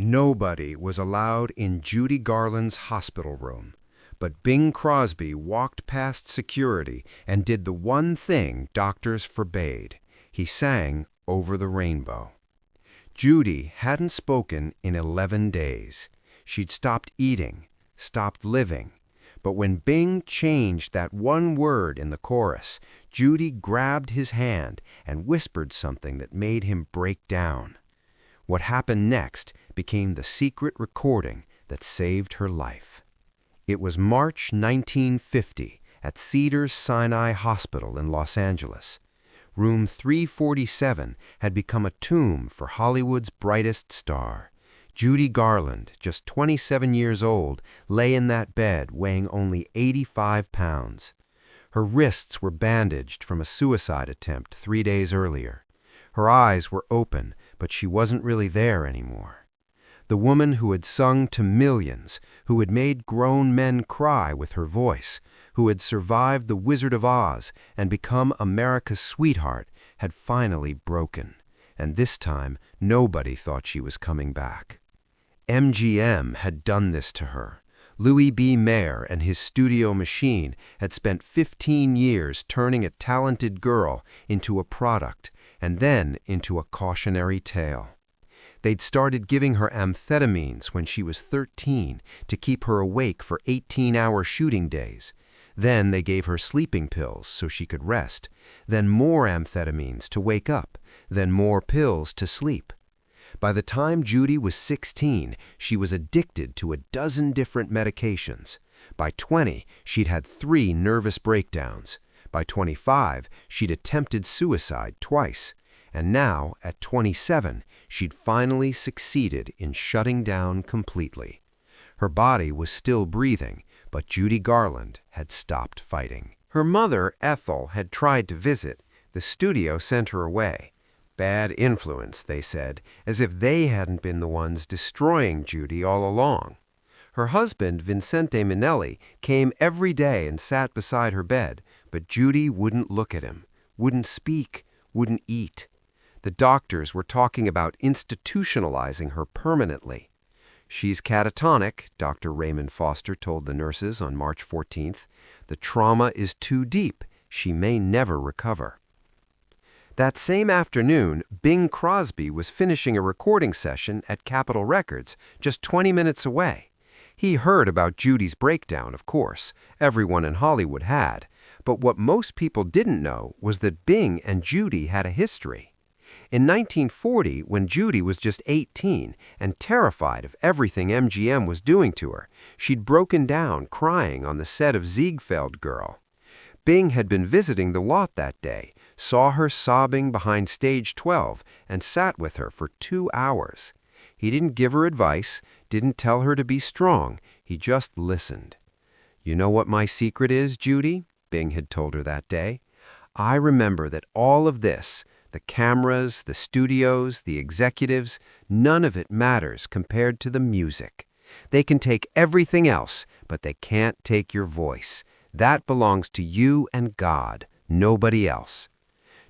Nobody was allowed in Judy Garland's hospital room, but Bing Crosby walked past security and did the one thing doctors forbade. He sang "Over the Rainbow." Judy hadn't spoken in 11 days. She'd stopped eating, stopped living. But when Bing changed that one word in the chorus, Judy grabbed his hand and whispered something that made him break down. What happened next became the secret recording that saved her life. It was March 1950 at Cedars-Sinai Hospital in Los Angeles. Room 347 had become a tomb for Hollywood's brightest star. Judy Garland, just 27 years old, lay in that bed weighing only 85 pounds. Her wrists were bandaged from a suicide attempt 3 days earlier. Her eyes were open, but she wasn't really there anymore. The woman who had sung to millions, who had made grown men cry with her voice, who had survived the Wizard of Oz and become America's sweetheart, had finally broken. And this time, nobody thought she was coming back. MGM had done this to her. Louis B. Mayer and his studio machine had spent 15 years turning a talented girl into a product and then into a cautionary tale. They'd started giving her amphetamines when she was 13 to keep her awake for 18-hour shooting days. Then they gave her sleeping pills so she could rest. Then more amphetamines to wake up. Then more pills to sleep. By the time Judy was 16, she was addicted to a dozen different medications. By 20, she'd had 3 nervous breakdowns. By 25, she'd attempted suicide twice. And now, at 27, she'd finally succeeded in shutting down completely. Her body was still breathing, but Judy Garland had stopped fighting. Her mother, Ethel, had tried to visit. The studio sent her away. Bad influence, they said, as if they hadn't been the ones destroying Judy all along. Her husband, Vincente Minnelli, came every day and sat beside her bed, but Judy wouldn't look at him, wouldn't speak, wouldn't eat. The doctors were talking about institutionalizing her permanently. "She's catatonic," Dr. Raymond Foster told the nurses on March 14th. "The trauma is too deep. She may never recover." That same afternoon, Bing Crosby was finishing a recording session at Capitol Records, just 20 minutes away. He heard about Judy's breakdown, of course. Everyone in Hollywood had. But what most people didn't know was that Bing and Judy had a history. In 1940, when Judy was just 18 and terrified of everything MGM was doing to her, she'd broken down crying on the set of Ziegfeld Girl. Bing had been visiting the lot that day, saw her sobbing behind stage 12, and sat with her for 2 hours. He didn't give her advice, didn't tell her to be strong, he just listened. "You know what my secret is, Judy?" Bing had told her that day. "I remember that all of this, the cameras, the studios, the executives, none of it matters compared to the music. They can take everything else, but they can't take your voice. That belongs to you and God, nobody else."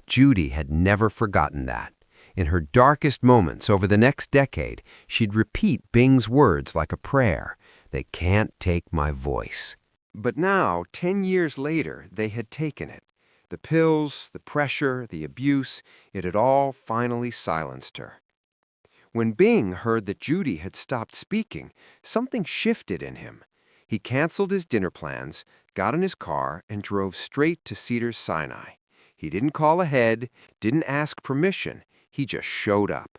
Judy had never forgotten that. In her darkest moments over the next decade, she'd repeat Bing's words like a prayer. "They can't take my voice." But now, 10 years later, they had taken it. The pills, the pressure, the abuse, it had all finally silenced her. When Bing heard that Judy had stopped speaking, something shifted in him. He canceled his dinner plans, got in his car, and drove straight to Cedars-Sinai. He didn't call ahead, didn't ask permission, he just showed up.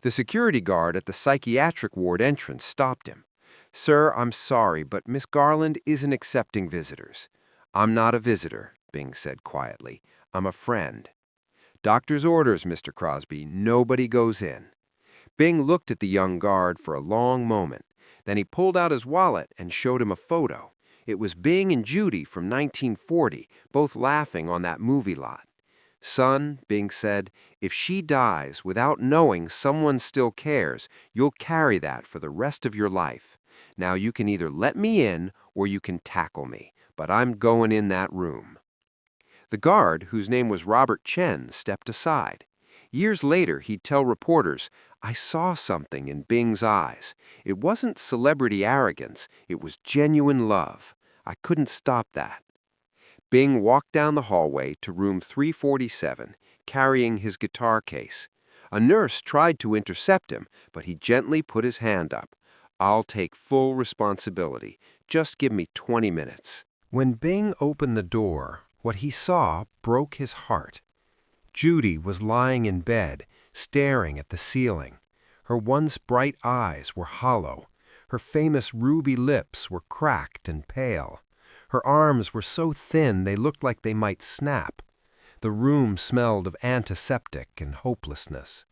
The security guard at the psychiatric ward entrance stopped him. "Sir, I'm sorry, but Miss Garland isn't accepting visitors." "I'm not a visitor," Bing said quietly. "I'm a friend." "Doctor's orders, Mr. Crosby. Nobody goes in." Bing looked at the young guard for a long moment. Then he pulled out his wallet and showed him a photo. It was Bing and Judy from 1940, both laughing on that movie lot. "Son," Bing said, "if she dies without knowing someone still cares, you'll carry that for the rest of your life. Now you can either let me in or you can tackle me, but I'm going in that room." The guard, whose name was Robert Chen, stepped aside. Years later, he'd tell reporters, I saw something in Bing's eyes. It wasn't celebrity arrogance, it was genuine love. I couldn't stop that. Bing walked down the hallway to room 347, carrying his guitar case. A nurse tried to intercept him, but he gently put his hand up. "I'll take full responsibility. Just give me 20 minutes." When Bing opened the door, what he saw broke his heart. Judy was lying in bed, staring at the ceiling. Her once bright eyes were hollow. Her famous ruby lips were cracked and pale. Her arms were so thin they looked like they might snap. The room smelled of antiseptic and hopelessness.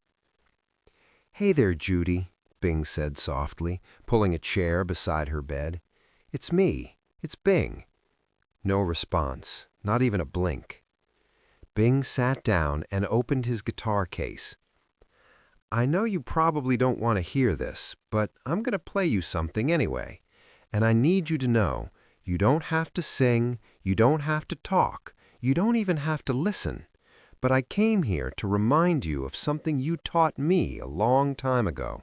"Hey there, Judy," Bing said softly, pulling a chair beside her bed. "It's me. It's Bing." No response, not even a blink. Bing sat down and opened his guitar case. "I know you probably don't want to hear this, but I'm going to play you something anyway. And I need you to know, you don't have to sing, you don't have to talk, you don't even have to listen. But I came here to remind you of something you taught me a long time ago."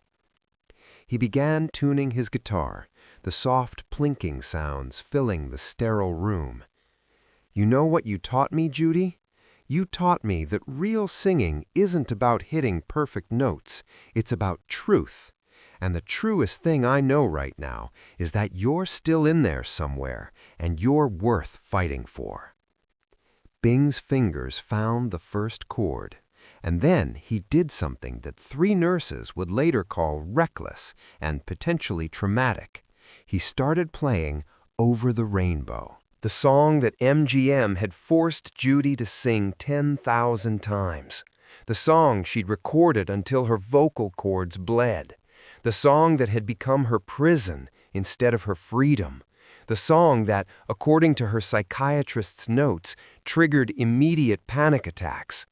He began tuning his guitar, the soft plinking sounds filling the sterile room. "You know what you taught me, Judy? You taught me that real singing isn't about hitting perfect notes, it's about truth. And the truest thing I know right now is that you're still in there somewhere, and you're worth fighting for." Bing's fingers found the first chord, and then he did something that 3 nurses would later call reckless and potentially traumatic. He started playing "Over the Rainbow," the song that MGM had forced Judy to sing 10,000 times, the song she'd recorded until her vocal cords bled, the song that had become her prison instead of her freedom, the song that, according to her psychiatrist's notes, triggered immediate panic attacks.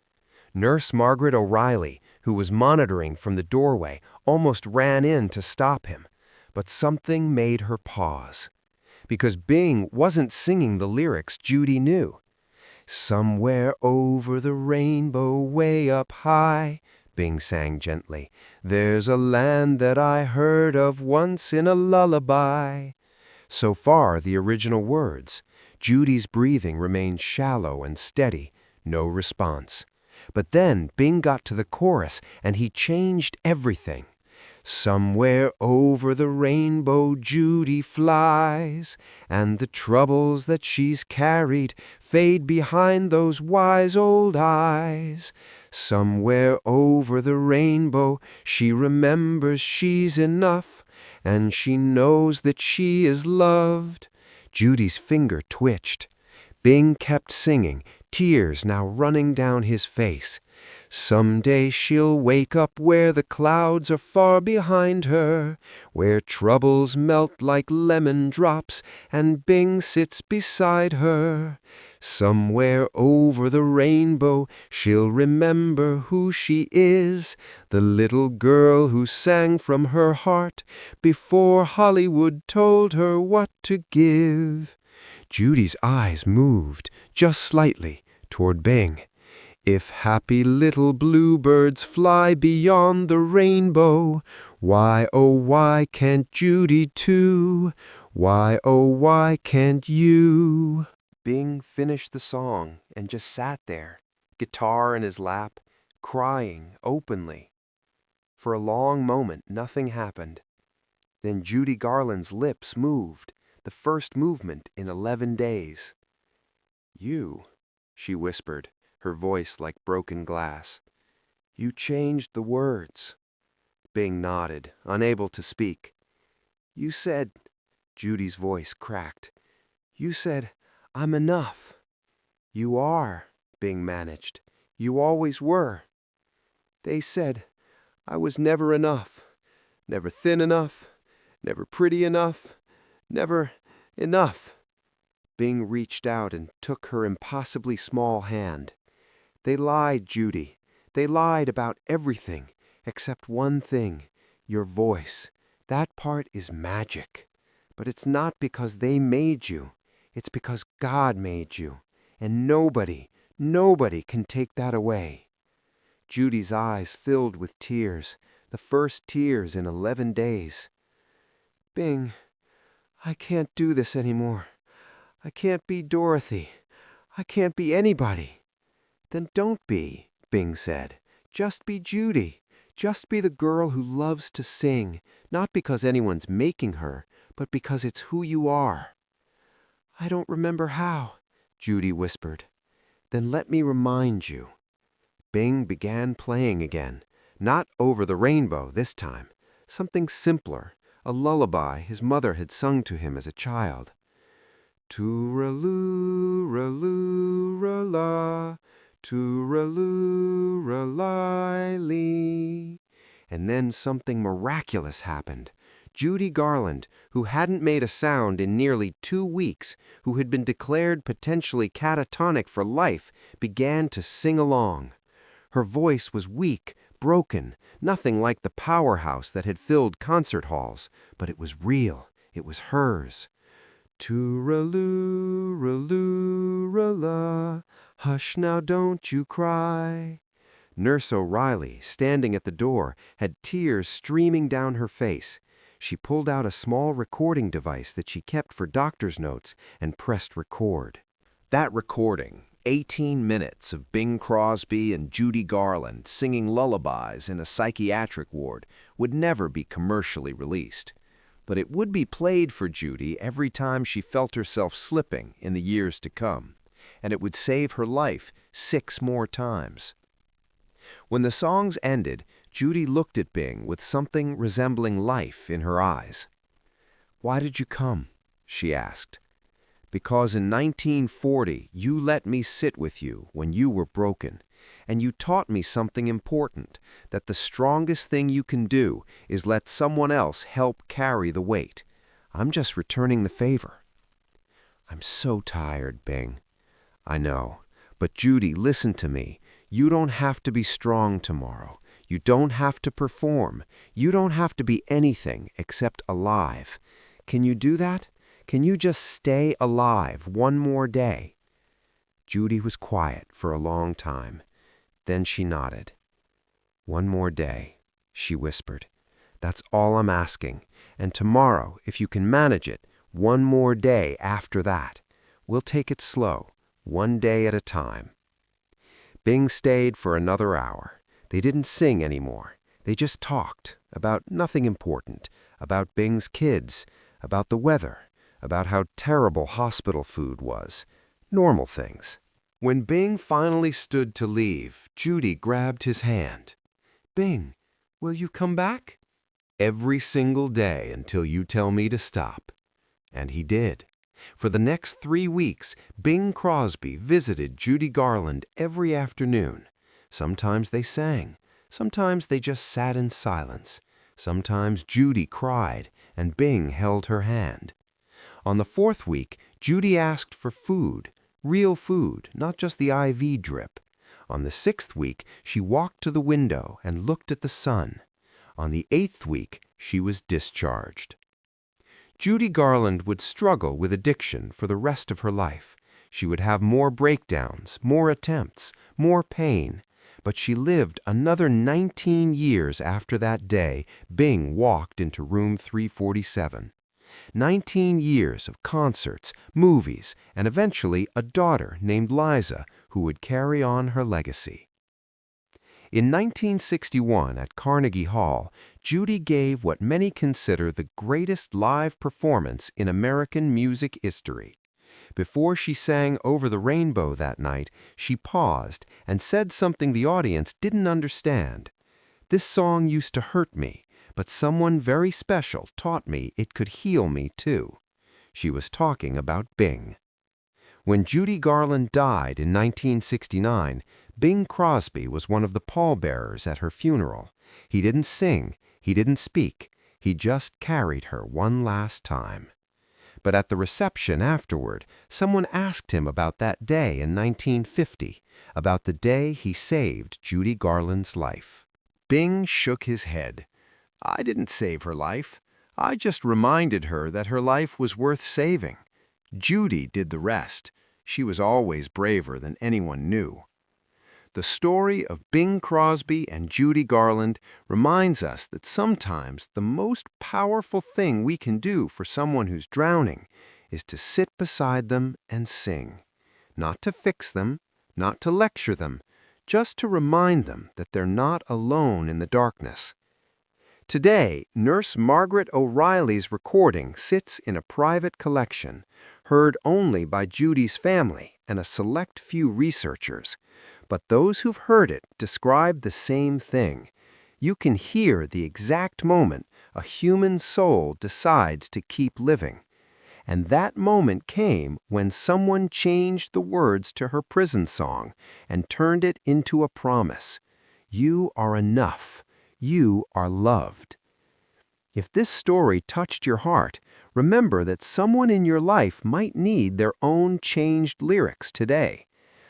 Nurse Margaret O'Reilly, who was monitoring from the doorway, almost ran in to stop him, but something made her pause. Because Bing wasn't singing the lyrics Judy knew. "Somewhere over the rainbow, way up high," Bing sang gently, "there's a land that I heard of once in a lullaby." So far, the original words. Judy's breathing remained shallow and steady, no response. But then Bing got to the chorus, and he changed everything. "Somewhere over the rainbow Judy flies, and the troubles that she's carried fade behind those wise old eyes. Somewhere over the rainbow she remembers she's enough, and she knows that she is loved." Judy's finger twitched. Bing kept singing, tears now running down his face. "Someday she'll wake up where the clouds are far behind her, where troubles melt like lemon drops, and Bing sits beside her. Somewhere over the rainbow she'll remember who she is, the little girl who sang from her heart before Hollywood told her what to give." Judy's eyes moved, just slightly, toward Bing. "If happy little bluebirds fly beyond the rainbow, why, oh, why can't Judy too? Why, oh, why can't you?" Bing finished the song and just sat there, guitar in his lap, crying openly. For a long moment, nothing happened. Then Judy Garland's lips moved, the first movement in 11 days. "You," she whispered, her voice like broken glass. "You changed the words." Bing nodded, unable to speak. "You said," Judy's voice cracked, "you said, I'm enough." "You are," Bing managed. "You always were." "They said I was never enough, never thin enough, never pretty enough, never enough." Bing reached out and took her impossibly small hand. "They lied, Judy. They lied about everything, except one thing, your voice. That part is magic. But it's not because they made you. It's because God made you. And nobody can take that away." Judy's eyes filled with tears. the first tears in 11 days. "Bing, I can't do this anymore. I can't be Dorothy. I can't be anybody." "Then don't be," Bing said. "Just be Judy. Just be the girl who loves to sing, not because anyone's making her, but because it's who you are." "I don't remember how," Judy whispered. "Then let me remind you." Bing began playing again, not Over the Rainbow this time, something simpler, a lullaby his mother had sung to him as a child. "Tooraloo-ra-loo-ra-la, tooraloo-ra-li-lee." And then something miraculous happened. Judy Garland, who hadn't made a sound in nearly 2 weeks, who had been declared potentially catatonic for life, began to sing along. Her voice was weak, broken, nothing like the powerhouse that had filled concert halls, but it was real. It was hers. "Tooraloo-ra-loo-ra-la, hush now, don't you cry." Nurse O'Reilly, standing at the door, had tears streaming down her face. She pulled out a small recording device that she kept for doctor's notes and pressed record. That recording, 18 minutes of Bing Crosby and Judy Garland singing lullabies in a psychiatric ward, would never be commercially released. But it would be played for Judy every time she felt herself slipping in the years to come, and it would save her life 6 more times. When the songs ended, Judy looked at Bing with something resembling life in her eyes. "Why did you come?" she asked. "Because in 1940 you let me sit with you when you were broken, and you taught me something important, that the strongest thing you can do is let someone else help carry the weight. I'm just returning the favor." "I'm so tired, Bing." "I know. But Judy, listen to me. You don't have to be strong tomorrow. You don't have to perform. You don't have to be anything except alive. Can you do that? Can you just stay alive one more day?" Judy was quiet for a long time. Then she nodded. "One more day," she whispered. "That's all I'm asking. And tomorrow, if you can manage it, one more day after that. We'll take it slow, one day at a time." Bing stayed for another hour. They didn't sing anymore. They just talked about nothing important, about Bing's kids, about the weather, about how terrible hospital food was. Normal things. When Bing finally stood to leave, Judy grabbed his hand. "Bing, will you come back?" "Every single day until you tell me to stop." And he did. For the next 3 weeks, Bing Crosby visited Judy Garland every afternoon. Sometimes they sang. Sometimes they just sat in silence. Sometimes Judy cried, and Bing held her hand. On the 4th week, Judy asked for food, real food, not just the IV drip. On the 6th week, she walked to the window and looked at the sun. On the 8th week, she was discharged. Judy Garland would struggle with addiction for the rest of her life. She would have more breakdowns, more attempts, more pain. But she lived another 19 years after that day Bing walked into room 347. 19 years of concerts, movies, and eventually a daughter named Liza who would carry on her legacy. In 1961 at Carnegie Hall, Judy gave what many consider the greatest live performance in American music history. Before she sang Over the Rainbow that night, she paused and said something the audience didn't understand. "This song used to hurt me, but someone very special taught me it could heal me too." She was talking about Bing. When Judy Garland died in 1969, Bing Crosby was one of the pallbearers at her funeral. He didn't sing, he didn't speak, he just carried her one last time. But at the reception afterward, someone asked him about that day in 1950, about the day he saved Judy Garland's life. Bing shook his head. "I didn't save her life. I just reminded her that her life was worth saving. Judy did the rest. She was always braver than anyone knew." The story of Bing Crosby and Judy Garland reminds us that sometimes the most powerful thing we can do for someone who's drowning is to sit beside them and sing. Not to fix them, not to lecture them, just to remind them that they're not alone in the darkness. Today, Nurse Margaret O'Reilly's recording sits in a private collection, heard only by Judy's family and a select few researchers. But those who've heard it describe the same thing. You can hear the exact moment a human soul decides to keep living. And that moment came when someone changed the words to her prison song and turned it into a promise. You are enough. You are loved. If this story touched your heart, remember that someone in your life might need their own changed lyrics today.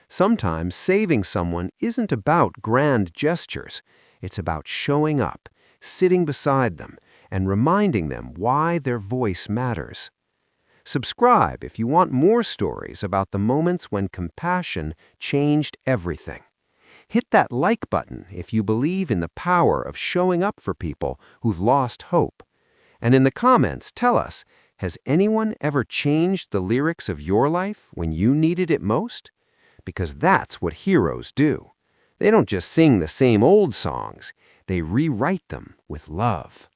Sometimes saving someone isn't about grand gestures. It's about showing up, sitting beside them, and reminding them why their voice matters. Subscribe if you want more stories about the moments when compassion changed everything. Hit that like button if you believe in the power of showing up for people who've lost hope. And in the comments, tell us, has anyone ever changed the lyrics of your life when you needed it most? Because that's what heroes do. They don't just sing the same old songs, they rewrite them with love.